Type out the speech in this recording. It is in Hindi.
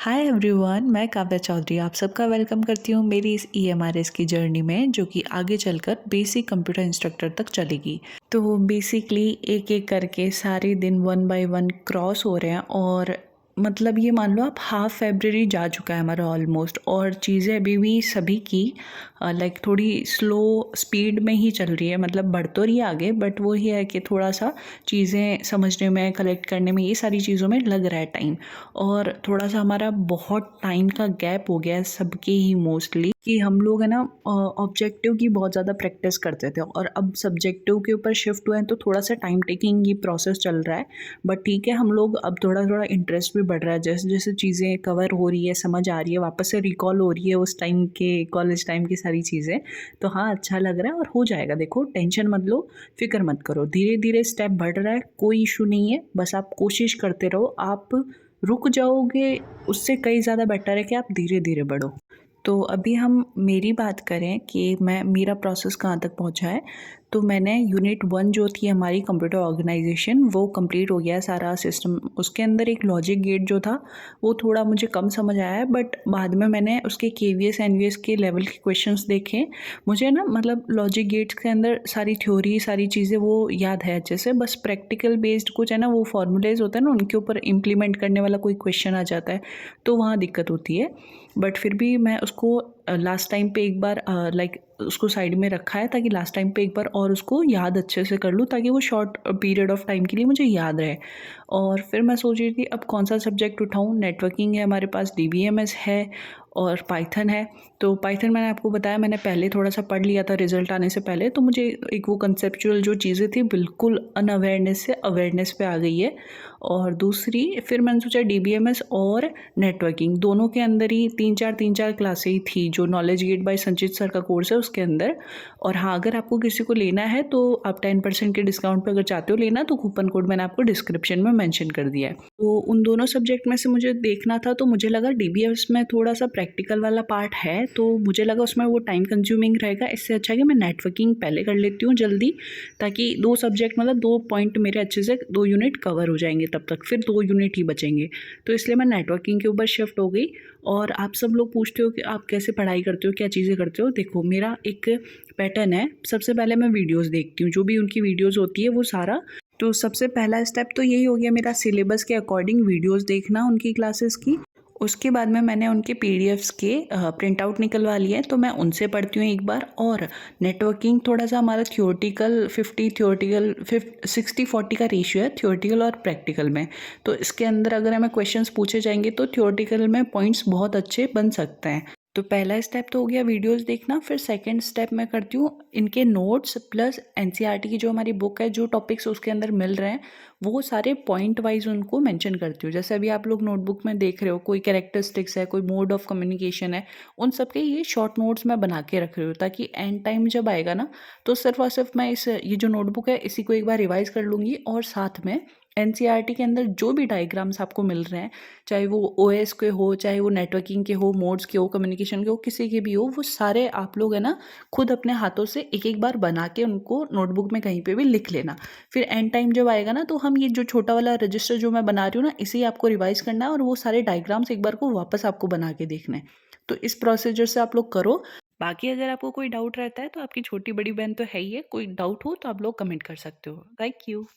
हाय एवरीवन, मैं काव्या चौधरी आप सबका वेलकम करती हूँ मेरी इस ईएमआरएस की जर्नी में, जो कि आगे चलकर बेसिक कंप्यूटर इंस्ट्रक्टर तक चलेगी। तो बेसिकली एक एक करके सारे दिन वन बाय वन क्रॉस हो रहे हैं और मतलब ये मान लो आप हाफ फेब्रवरी जा चुका है हमारा ऑलमोस्ट, और चीज़ें अभी भी सभी की लाइक थोड़ी स्लो स्पीड में ही चल रही है। मतलब बढ़ तो रही है आगे, बट वो ही है कि थोड़ा सा चीज़ें समझने में, कलेक्ट करने में, ये सारी चीज़ों में लग रहा है टाइम। और थोड़ा सा हमारा बहुत टाइम का गैप हो गया है सबके ही मोस्टली, कि हम लोग है ना ऑब्जेक्टिव की बहुत ज़्यादा प्रैक्टिस करते थे और अब सब्जेक्टिव के ऊपर शिफ्ट हुए हैं, तो थोड़ा सा टाइम टेकिंग ये प्रोसेस चल रहा है। बट ठीक है, हम लोग अब थोड़ा थोड़ा इंटरेस्ट भी बढ़ रहा है, जैसे जैसे चीज़ें कवर हो रही है, समझ आ रही है, वापस से रिकॉल हो रही है उस टाइम के कॉलेज टाइम की सारी चीज़ें। तो हाँ, अच्छा लग रहा है और हो जाएगा। देखो, टेंशन मत लो, फिक्र मत करो, धीरे धीरे स्टेप बढ़ रहा है, कोई इशू नहीं है। बस आप कोशिश करते रहो। आप रुक जाओगे उससे कहीं ज़्यादा बेटर है कि आप धीरे धीरे बढ़ो। तो अभी हम मेरी बात करें कि मेरा प्रोसेस कहाँ तक पहुँचा है। तो मैंने यूनिट 1 जो थी हमारी कंप्यूटर ऑर्गेनाइजेशन, वो कंप्लीट हो गया है सारा सिस्टम। उसके अंदर एक लॉजिक गेट जो था वो थोड़ा मुझे कम समझ आया है, बट बाद में मैंने उसके केवीएस एनवीएस के लेवल के क्वेश्चंस देखे। मुझे ना मतलब लॉजिक गेट्स के अंदर सारी थ्योरी, सारी चीज़ें वो याद है अच्छे से। बस प्रैक्टिकल बेस्ड कुछ है ना, वो फॉर्मूलेज होते हैं ना, उनके ऊपर इम्प्लीमेंट करने वाला कोई क्वेश्चन आ जाता है, तो वहाँ दिक्कत होती है। बट फिर भी मैं उसको लास्ट टाइम पे एक बार लाइक उसको साइड में रखा है, ताकि लास्ट टाइम पे एक बार और उसको याद अच्छे से कर लूँ, ताकि वो शॉर्ट पीरियड ऑफ टाइम के लिए मुझे याद रहे। और फिर मैं सोच रही थी अब कौन सा सब्जेक्ट उठाऊँ। नेटवर्किंग है हमारे पास, डीबीएमएस है और पाइथन है। तो पाइथन मैंने आपको बताया, मैंने पहले थोड़ा सा पढ़ लिया था रिजल्ट आने से पहले, तो मुझे एक वो कंसेप्चुअल जो चीज़ें थी बिल्कुल अनअवेयरनेस से अवेयरनेस पे आ गई है। और दूसरी फिर मैंने सोचा डीबीएमएस और नेटवर्किंग दोनों के अंदर ही तीन चार क्लासें ही थी, जो नॉलेज गेट बाय संचित सर का कोर्स है उसके अंदर। और हाँ, अगर आपको किसी को लेना है तो आप 10% के डिस्काउंट पे अगर चाहते हो लेना, तो कूपन कोड मैंने आपको डिस्क्रिप्शन में मेंशन कर दिया है। तो उन दोनों सब्जेक्ट में से मुझे देखना था, तो मुझे लगा डीबीएमएस में थोड़ा सा प्रैक्टिकल वाला पार्ट है, तो मुझे लगा उसमें वो टाइम कंज्यूमिंग रहेगा। इससे अच्छा है कि मैं नेटवर्किंग पहले कर लेती हूँ जल्दी, ताकि दो सब्जेक्ट मतलब 2 पॉइंट मेरे अच्छे से 2 यूनिट कवर हो जाएंगे, तब तक फिर 2 यूनिट ही बचेंगे। तो इसलिए मैं नेटवर्किंग के ऊपर शिफ्ट हो गई। और आप सब लोग पूछते हो कि आप कैसे पढ़ाई करते हो, क्या चीज़ें करते हो। देखो, मेरा एक पैटर्न है। सबसे पहले मैं वीडियोस देखती हूँ, जो भी उनकी वीडियोस होती है वो सारा। तो सबसे पहला स्टेप तो यही हो गया मेरा, सिलेबस के अकॉर्डिंग वीडियोस देखना उनकी क्लासेस की। उसके बाद में मैंने उनके पीडीएफ्स के प्रिंट आउट निकलवा लिए हैं, तो मैं उनसे पढ़ती हूँ एक बार। और नेटवर्किंग थोड़ा सा हमारा थियोरटिकल 60-40 का रेशियो है, थियोरटिकल और प्रैक्टिकल में। तो इसके अंदर अगर हमें क्वेश्चंस पूछे जाएंगे तो थियोरटिकल में पॉइंट्स बहुत अच्छे बन सकते हैं। तो पहला स्टेप तो हो गया वीडियोस देखना। फिर सेकंड स्टेप मैं करती हूँ इनके नोट्स प्लस एनसीईआरटी की जो हमारी बुक है, जो टॉपिक्स उसके अंदर मिल रहे हैं, वो सारे पॉइंट वाइज उनको मेंशन करती हूँ। जैसे अभी आप लोग नोटबुक में देख रहे हो, कोई कैरेक्टरिस्टिक्स है, कोई मोड ऑफ कम्युनिकेशन है, उन सब के ये शॉर्ट नोट्स मैं बना के रख रही हूँ, ताकि एंड टाइम जब आएगा ना, तो सिर्फ और सिर्फ मैं ये जो नोटबुक है इसी को एक बार रिवाइज कर लूँगी। और साथ में एनसीईआरटी के अंदर जो भी डायग्राम्स आपको मिल रहे हैं, चाहे वो ओएस के हो, चाहे वो नेटवर्किंग के हो, मोड्स के हो, कम्युनिकेशन के हो, किसी के भी हो, वो सारे आप लोग है ना खुद अपने हाथों से एक एक बार बना के उनको नोटबुक में कहीं पे भी लिख लेना। फिर एंड टाइम जब आएगा ना, तो हम ये जो छोटा वाला रजिस्टर जो मैं बना रही हूँ ना, इसे आपको रिवाइज करना है और वो सारे डायग्राम्स एक बार को वापस आपको बना के देखना है। तो इस प्रोसीजर से आप लोग करो। बाकी अगर आपको कोई डाउट रहता है तो आपकी छोटी बड़ी बहन तो है ही है, कोई डाउट हो तो आप लोग कमेंट कर सकते हो। Thank you.